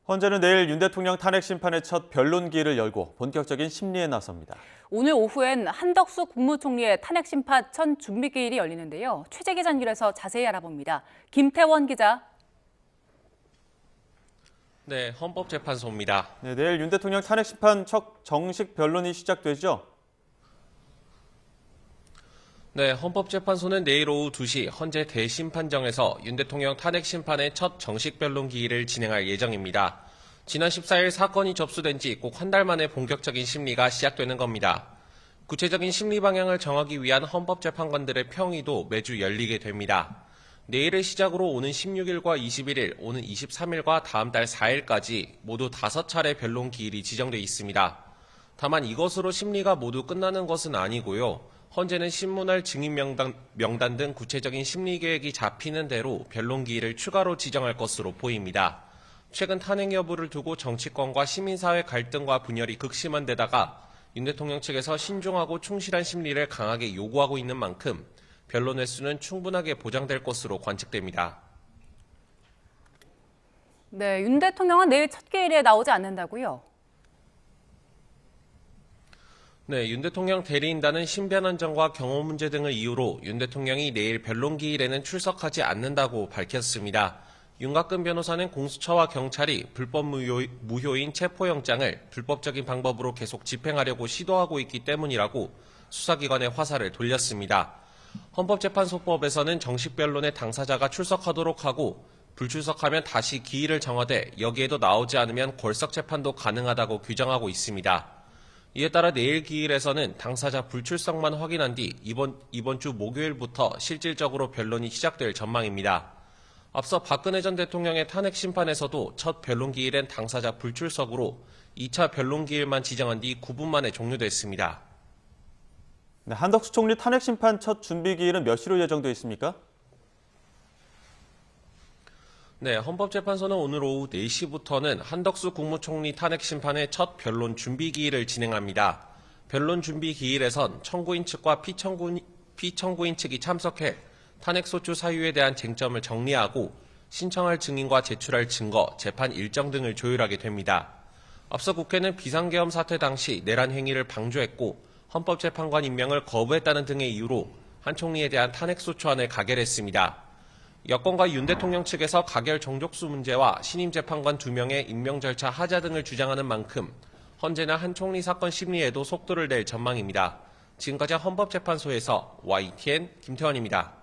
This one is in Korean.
헌재는 내일 윤 대통령 탄핵 심판의 첫 변론기일을 열고 본격적인 심리에 나섭니다. 오늘 오후엔 한덕수 국무총리의 탄핵 심판 첫 준비기일이 열리는데요. 최재기 전길에서 자세히 알아봅니다. 김태원 기자. 네, 헌법재판소입니다. 네, 내일 윤 대통령 탄핵 심판 첫 정식 변론이 시작되죠? 네, 헌법재판소는 내일 오후 2시 헌재 대심판정에서 윤 대통령 탄핵 심판의 첫 정식 변론 기일을 진행할 예정입니다. 지난 14일 사건이 접수된 지 꼭 한 달 만에 본격적인 심리가 시작되는 겁니다. 구체적인 심리 방향을 정하기 위한 헌법재판관들의 평의도 매주 열리게 됩니다. 내일을 시작으로 오는 16일과 21일, 오는 23일과 다음 달 4일까지 모두 5차례 변론 기일이 지정돼 있습니다. 다만 이것으로 심리가 모두 끝나는 것은 아니고요. 헌재는 신문할 증인 명단 등 구체적인 심리 계획이 잡히는 대로 변론 기일을 추가로 지정할 것으로 보입니다. 최근 탄핵 여부를 두고 정치권과 시민사회 갈등과 분열이 극심한 데다가 윤 대통령 측에서 신중하고 충실한 심리를 강하게 요구하고 있는 만큼 변론 횟수는 충분하게 보장될 것으로 관측됩니다. 네, 윤 대통령은 내일 첫 기일에 나오지 않는다고요? 네, 윤 대통령 대리인단은 신변 안전과 경호 문제 등을 이유로 윤 대통령이 내일 변론 기일에는 출석하지 않는다고 밝혔습니다. 윤곽근 변호사는 공수처와 경찰이 불법 무효인 체포영장을 불법적인 방법으로 계속 집행하려고 시도하고 있기 때문이라고 수사기관에 화살을 돌렸습니다. 헌법재판소법에서는 정식 변론에 당사자가 출석하도록 하고 불출석하면 다시 기일을 정하되 여기에도 나오지 않으면 골석 재판도 가능하다고 규정하고 있습니다. 이에 따라 내일 기일에서는 당사자 불출석만 확인한 뒤 이번 주 목요일부터 실질적으로 변론이 시작될 전망입니다. 앞서 박근혜 전 대통령의 탄핵 심판에서도 첫 변론 기일엔 당사자 불출석으로 2차 변론 기일만 지정한 뒤 9분 만에 종료됐습니다. 네, 한덕수 총리 탄핵 심판 첫 준비 기일은 몇 시로 예정돼 있습니까? 네, 헌법재판소는 오늘 오후 4시부터는 한덕수 국무총리 탄핵 심판의 첫 변론 준비 기일을 진행합니다. 변론 준비 기일에선 청구인 측과 피청구인 측이 참석해 탄핵소추 사유에 대한 쟁점을 정리하고 신청할 증인과 제출할 증거, 재판 일정 등을 조율하게 됩니다. 앞서 국회는 비상계엄 사태 당시 내란 행위를 방조했고 헌법재판관 임명을 거부했다는 등의 이유로 한 총리에 대한 탄핵소추안을 가결했습니다. 여권과 윤 대통령 측에서 가결 정족수 문제와 신임 재판관 2명의 임명 절차 하자 등을 주장하는 만큼 헌재나 한 총리 사건 심리에도 속도를 낼 전망입니다. 지금까지 헌법재판소에서 YTN 김태원입니다.